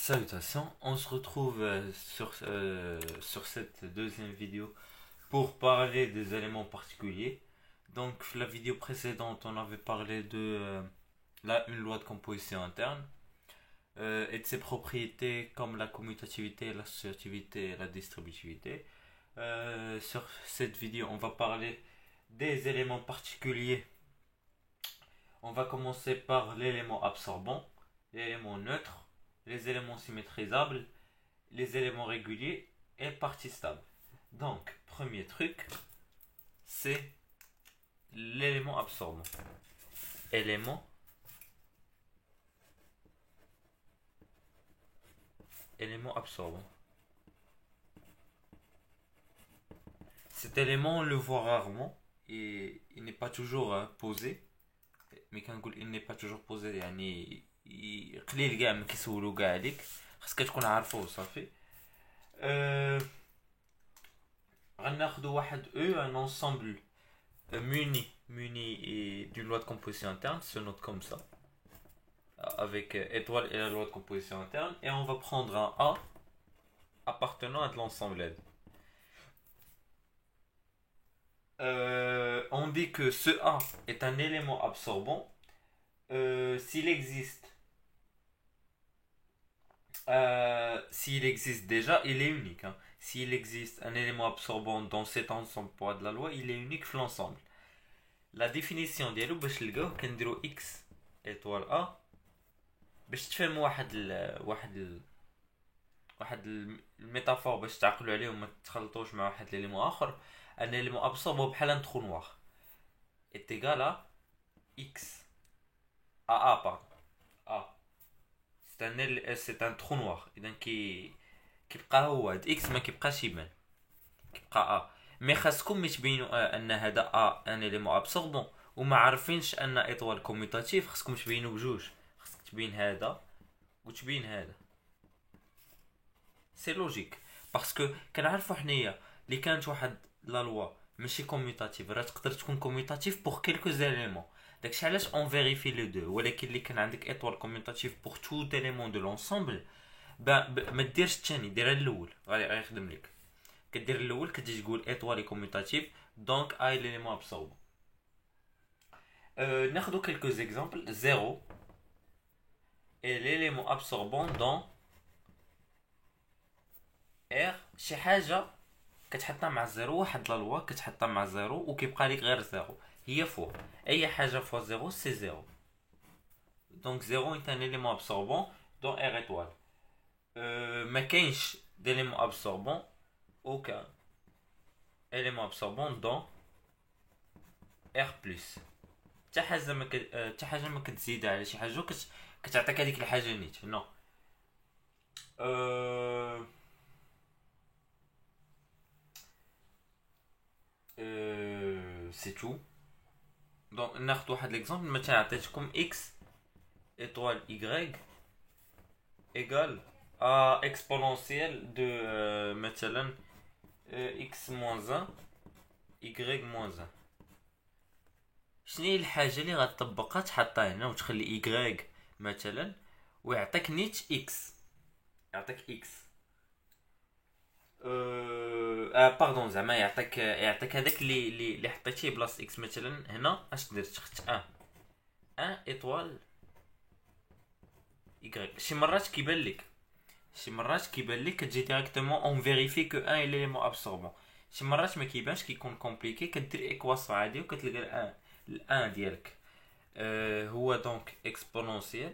Salutations, on se retrouve sur cette deuxième vidéo pour parler des éléments particuliers. Donc, la vidéo précédente, on avait parlé de une loi de composition interne et de ses propriétés comme la commutativité, l'associativité et la distributivité. Sur cette vidéo, on va parler des éléments particuliers. On va commencer par l'élément absorbant, l'élément neutre, les éléments symétrisables, les éléments réguliers et parties stables. Donc, premier truc, c'est l'élément absorbant. Élément, élément absorbant. Cet élément, on le voit rarement et il n'est pas toujours posé. Mais quand il n'est pas toujours posé يعني قليل كاع ما كيسولو كاع عليك خاصك تكون عارفه وصافي. أه غناخدو واحد un ensemble muni d'une loi de composition interne, se note comme ça avec étoile et la loi de composition interne, et on va prendre un A appartenant à de l'ensemble L. On dit que ce A est un élément absorbant s'il existe déjà, il est unique. Hein. S'il existe un élément absorbant dans cet ensemble poids de la loi, il est unique في l'ensemble. La définition ديالو باش نلقاوه كنديرو x étoile a باش تفهموا واحد الميتافور باش تعقلوا عليه وما تخلطوش مع واحد ليليمون اخر. ان élément absorbant بحال un trou noir est égal à x a pardon a c'est un trou noir اذا كيبقى هو هاد x ما كيبقاش يبان كيبقى a. مي خاصكم ملي تبينوا ان هذا a ان élément absorbant وما عارفينش ان ايطوال كوميوتاتيف، خاصكم تبينوا بجوج. خاصك تبين هذا وتبين هذا. سي لوجيك باسكو كنعرفوا حنايا اللي كانت واحد لا لوا ماشي كوميوتاتيف راه تقدر تكون كوميوتاتيف بوغ كيلكو زيليمون. داكشي علاش اون فيريفي لو دو. ولكن اللي كان عندك ايطوال كوميوتاتيف بوغ تو ديليمون دو لونسومبل ما ديرش الثاني، دير الاول غيخدم لك. كدير الاول كتجي تقول ايطوالي كوميوتاتيف دونك اي ليليمون ابسورب. ناخذ quelques exemples. 0 est l'élément absorbant dans R. شي حاجه كتحطها مع الزيرو، واحد لا لوا كتحطها مع الزيرو وكيبقى لك غير زيرو، هي فوق. اي حاجه فوق زيرو سي زيرو. دونك زيرو est un élément absorbant dans R étoile. ما كاينش d'élément absorbant aucun élément absorbant dans R plus. حتى حاجه ما كتزيد على شي حاجه كتعطيك هذيك الحاجه نيت نو. سي تو. دونك ناخذ واحد ليكزامبل. مثلا عطيتكم x étoile y égale à exponentielle de مثلا x moins 1 y moins 1. شنو هي الحاجه اللي غتطبقها تحطها هنا وتخلي y مثلا ويعطيك نيت x، يعطيك x باردون زعما يعطيك هذاك اللي حطيتيه بلاص x مثلا. هنا اش درت؟ خدت 1 ايطوال y. شي مرات كيبان لك كتجي ديريكتومون اون فيريفي كو 1 ليليمون ابسوربون. شي مرات ما كيبانش كيكون كومبليكي كدير ايكواسيون عادي وكتلقى ال1 ديالك هو دونك exponentiel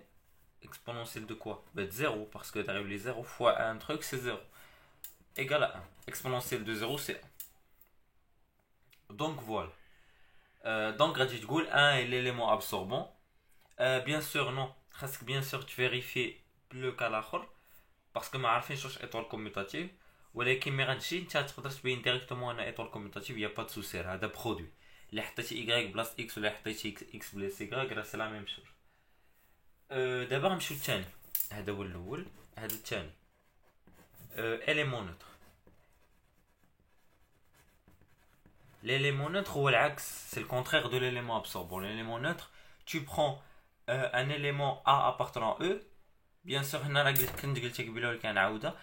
de quoi? De 0 parce que t'arrives les 0 fois un truc c'est 0 égal à 1. Exponentielle de 0 c'est 1. Donc voilà. Donc غادي تقول 1 est l'élément absorbant. Bien sûr non. خاصك bien sûr تفيريفي لو كا الاخر باسكو ما عارفينش واش ايطوال كوميوتاتيف. ولكن مي غتجي انت تقدر تبين ديريكتومون انا ايطوال كوميوتاتيف يا با دو سوسي. هذا برودوي اللي حطيتي y بلاص x ولا حطيتي x بلاص y راه سي لا ميم شوز. دابا غنمشيو للثاني. هذا هو الاول، هذا الثاني. élément neutre. L'élément neutre ou l'axe, c'est le contraire de l'élément absorbant. L'élément neutre, tu prends un élément A appartenant à E, Bien sûr, هنا راه كنت قلت لك قبيله ولكن نعاودها.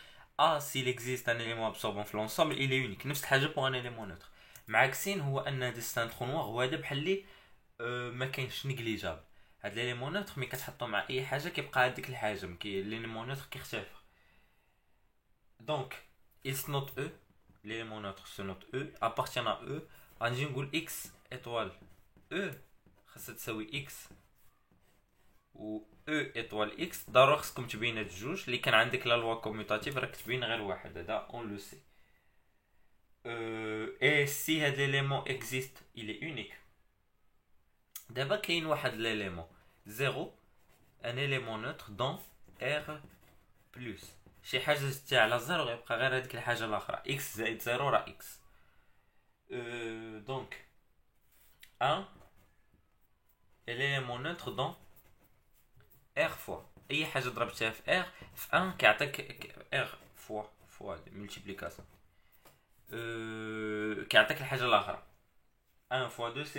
s'il existe un élément absorbant في l'ensemble il est unique. نفس الحاجه pour un élément neutre. معاكسين هو ان هذا ستان ترو نوار هو هذا بحال لي ما كاينش نيجليجابل. هاد ليليمون نوتر مي كتحطو مع اي حاجه كيبقى هذيك الحجم كي ليليمون نوتر كيختلف. دونك il se note E, l'élément neutre se note E, appartient à E. غنجي نقول x étoile E خاصها تساوي x و E étoile x. ضروري خصكم تبين هاد الجوج اللي كان عندك لا لوا كوميوتاتيف راك تبين غير واحد هذا on le sait. Et si هاد l'élément existe il est unique. دابا كاين واحد l'élément 0 un élément neutre dans R plus شي حاجه زدتها على 0 غيبقى غير هذيك الحاجه الاخرى x زائد 0 راه x. دونك 1 l'élément neutre dans R fois اي حاجه ضربتها في R في 1 كيعطيك R fois multiplication كيعطيك الحاجه الاخرى 1 fois 2 c'est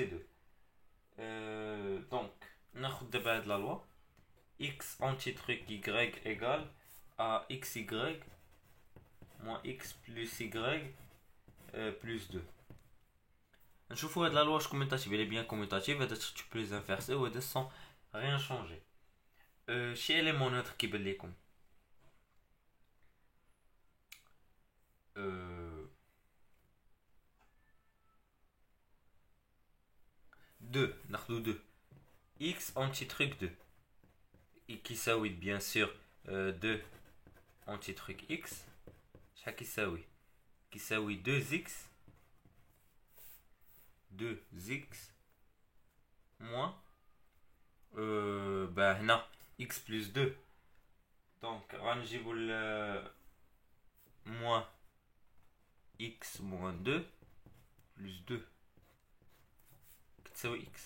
2. دونك ناخذ دابا هاد لا لوا x anti truc y égale à xy moins x plus y plus 2. نشوفوا هاد لا لوا واش كوميتاتيف elle est bien commutative. هذا tu peux les inverser وهذا sans rien changer. شي élément neutre كيبان لكم 2 ناخذو 2 x anti truc 2 كيساوي bien sûr 2 anti truc x شحال كيساوي 2x 2x moins هنا x plus 2 donc غنجيبو moins x moins 2 plus 2 كتساوي x.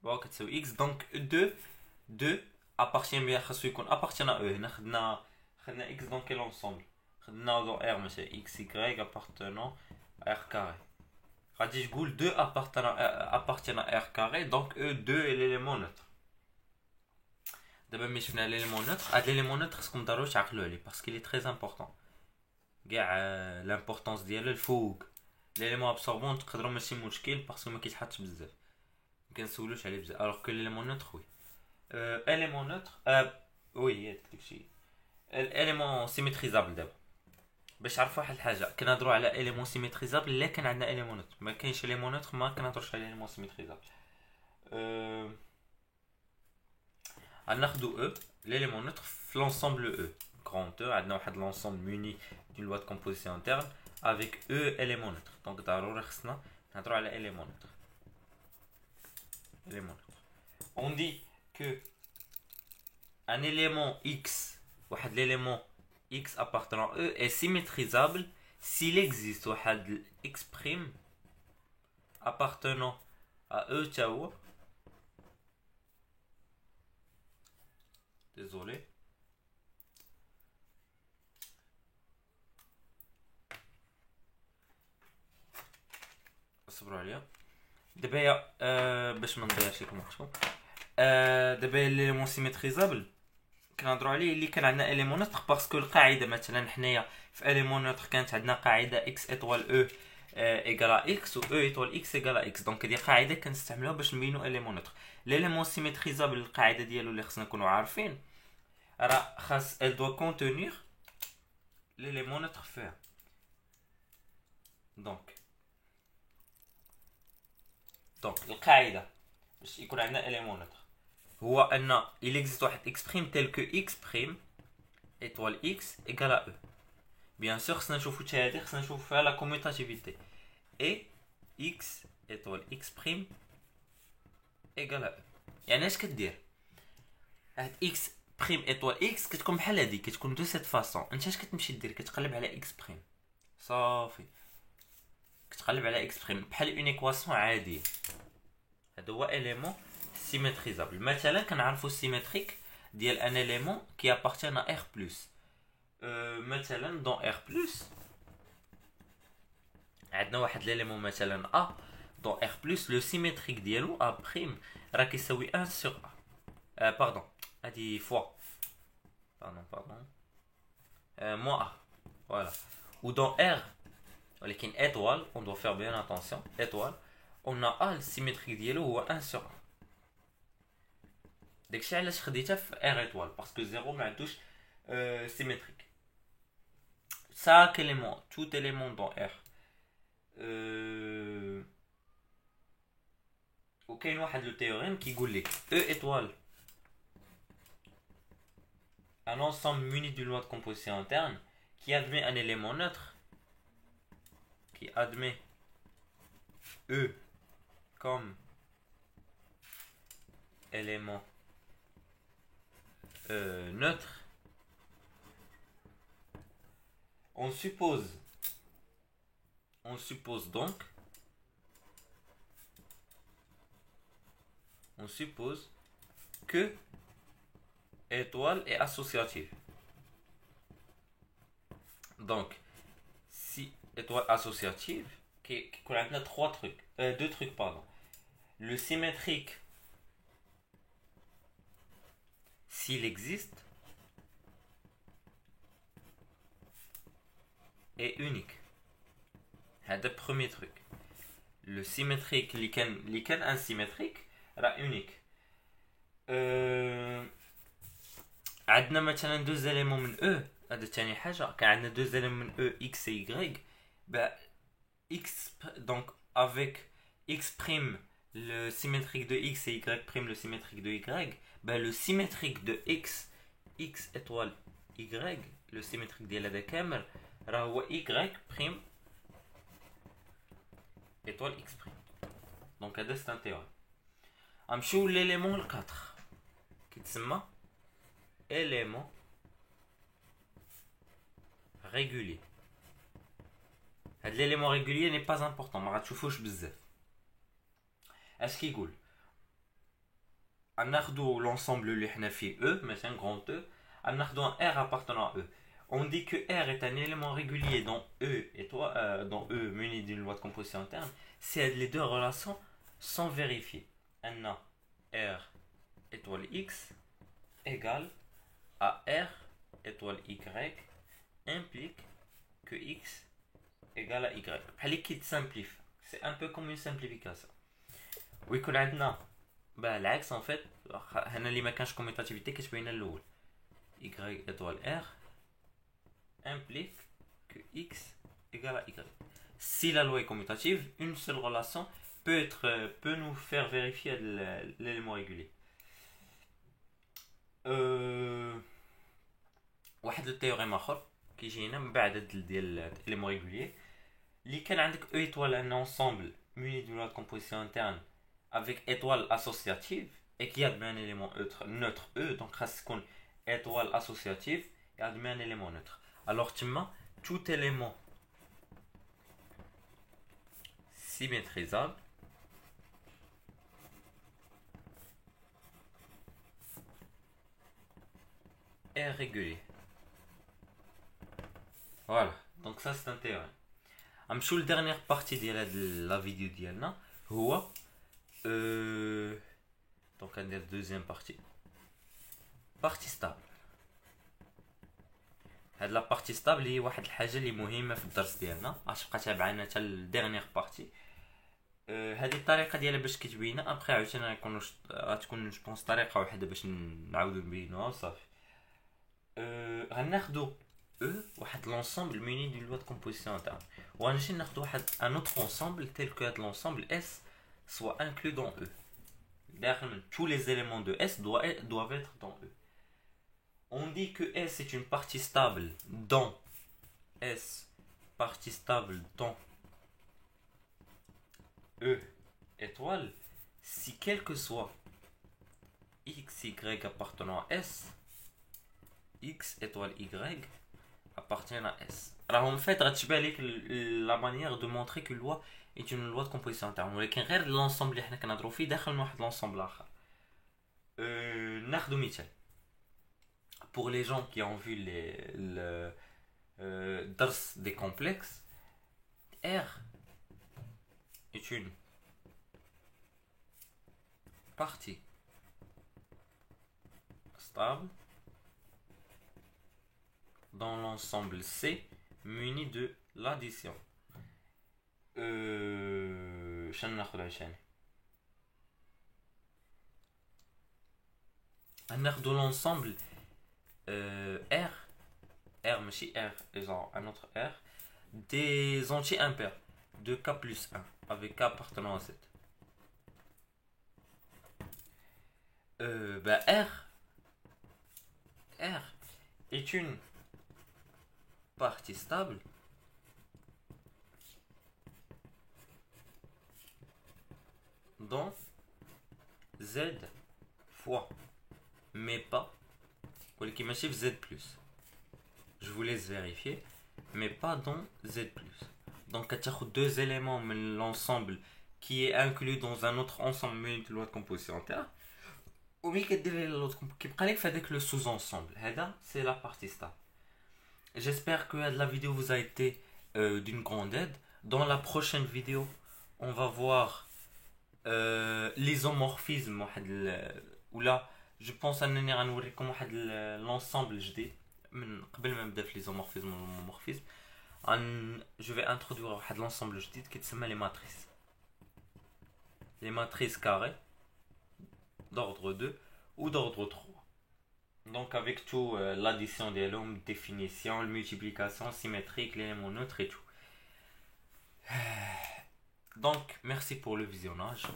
كتساوي x donc 2 appartient bien خاصو يكون appartient à E. هنا خدنا x dans quel ensemble خدنا dans R ماشي x y appartenant à R carré. غادي تقول 2 appartient à R carré donc E2 est l'élément neutre. دابا ملي شفنا l'élément neutre هاد l'élément neutre خصكم ضروري تعقلوا عليه parce qu'il est très important. كاع l'importance ديالو الفوق. l'élément absorbant تقدروا ماشي مشكل باسكو ما كيتحطش بزاف ما كنسولوش عليه بزاف alors que l'élément neutre oui. élément neutre oui داكشي l'élément symétrisable. دابا باش عرفوا واحد الحاجه كنهضروا على élément symétrisable الا كان عندنا élément neutre. ما كاينش élément neutre ما كنهضروش على élément symétrisable. غناخذوا E l'élément neutre في l'ensemble E grand E. عندنا واحد l'ensemble muni d'une loi de composition interne avec E élément neutre. donc ضروري خصنا نهضروا على élément neutre. on dit que un élément x واحد l'élément x appartenant à E est symétrisable s'il existe واحد x prime appartenant à E تا هو désolé اصبروا عليا دابا باش ما نضيعش لكم وقتكم. دابا ليليمون سيميتريزابل كنهضروا عليه اللي كان عندنا اليمون نوتر باسكو القاعده مثلا حنايا في اليمون نوتر كانت عندنا قاعده اكس ايطوال او ايكالا اكس و او ايطوال اكس ايكالا اكس. دونك هذه قاعده كنستعملوها باش نبينوا اليمون نوتر. ليليمون سيميتريزابل القاعده ديالو اللي خصنا نكونوا عارفين راه خاص elle doit contenir l'élément neutre fait. دونك القاعده باش يكون عندنا اليمون نوتر هو ان il existe واحد x prime tel que x prime étoile x égale à e. bien sûr خصنا نشوفوا حتى هذه خصنا نشوفوا فيها لا كوميوتاتيفيتي et x étoile x prime égale à e. يعني اش كدير هاد x prime étoile x كتكون بحال هذه كتكون دو سيت فاصون. انت اش كتمشي دير كتقلب على x prime صافي كتقلب على x prime بحال اون ايكواسيون عاديه. هذا هو élément symétrisable. مثلا كنعرفوا السيمتريك ديال ان élément qui appartient à R+. مثلا dans R+ عندنا واحد l'élément مثلا A dans R+ le symétrique ديالو A' راه كيساوي 1 sur A. pardon هادي fois moins A. Voilà. Ou dans R, ولكن étoile, on doit faire bien attention. Étoile, on a A, le symétrique ديالو هو 1 sur 1. داكشي علاش خديتها في R étoile, parce que 0 ما عندوش symétrique. Chaque élément, tout élément dans R. وكاين واحد لو تhéorème كيقول لك E étoile, un ensemble muni d'une loi de composition interne qui admet un élément neutre, qui admet E comme élément neutre. On suppose donc que étoile est associative. Donc, si étoile associative, qu'on a deux trucs, pardon. Le symétrique, s'il existe, est unique. C'est le premier truc. Le symétrique, اللي كان insymétrique, راه unique. عندنا مثلا deux éléments من E. هذا ثاني حاجة. كان عندنا deux éléments من E, X et Y. Bah, X, donc avec X', le symétrique de X et Y', le symétrique de Y, bah, le symétrique de X étoile Y, le symétrique ديال هذا كامل راه هو Y' étoile X'. Donc هذا c'est un théorème. غنمشيو l'élément 4 كيتسمى élément régulier. هاد l'élément régulier n'est pas important, ما غتشوفوش بزاف. اش كيقول؟ غناخدو l'ensemble اللي حنا فيه E, مثلا grand E, غناخدو un R appartenant à E. On dit que R est un élément régulier dans dans E muni d'une loi de composition interne si les deux relations sont vérifiées. Un R étoile X égale à R étoile Y implique que X égale à Y. بحال كي تسامبليف. C'est un peu comme une simplification. ويكون عندنا العكس en fait. هنا اللي ما كانش كوميتاتيفيتي كتبين الاول. Y étoile R implique que X égale à Y. Si la loi est commutative, une seule relation peut nous faire vérifier l'élément régulier. واحد التيوريم اخر كيجينا من بعد ديال l'élément régulier اللي كان عندك E étoile un ensemble muni d'une loi de composition interne avec étoile associative et qui admet un élément neutre E, donc خاص تكون étoile associative et admet un élément neutre. Alors tout élément symétrisable est régulier. Voilà, donc ça c'est un théorème. غنمشيو للدرنيير بارتي ديال هاد لا فيديو ديالنا هو دونك غندير دوزيام بارتي ستابل. هاد لا بارتي ستابل هي واحد الحاجه اللي مهمه في الدرس ديالنا، غتبقى تابعنا حتى للدرنيير بارتي. هذه الطريقه ديالها باش كتبينا ابخي عاوتاني غتكون جو بونس طريقه واحده باش نعاودو نبينوها صافي. غناخدو واحد l'ensemble muni d'une loi de composition interne. وغنمشي ناخدو واحد un autre ensemble tel que l'ensemble S soit inclus dans E. داخل tous les éléments de S doivent être dans E. On dit que S est une partie stable dans E étoile si quel que soit X, Y appartenant à S, X étoile Y appartient à S. Alors en fait, la manière de montrer que loi est une loi de composition interne. ولكن غير l'ensemble اللي حنا كنهضروا فيه داخل واحد l'ensemble آخر. ناخذ مثال. Pour les gens qui ont vu le dars des complexes, R est une partie stable dans l'ensemble C muni de l'addition. شنو ناخذ عشان ناخذ l'ensemble R ماشي R genre un autre R des entiers impairs de K plus 1 avec K appartenant à 7. R est une partie stable dans Z fois, mais pas Z plus. Je vous laisse vérifier, mais pas dans Z plus. Donc, tu as deux éléments de l'ensemble qui est inclus dans un autre ensemble de loi de composition terre. Ou bien qui fait le sous-ensemble. C'est la partie stable. J'espère que la vidéo vous a été d'une grande aide. Dans la prochaine vidéo, on va voir l'isomorphisme. Ou là, je pense à l'ensemble جديد من قبل ما نبدا في l'isomorphisme ou l'homomorphisme. Je vais introduire l'ensemble جديد qui s'appelle les matrices. Les matrices carrées d'ordre 2 ou d'ordre 3. Donc avec tout l'addition des nombres, définition, multiplication symétrique, l'élément neutre et tout. Donc merci pour le visionnage.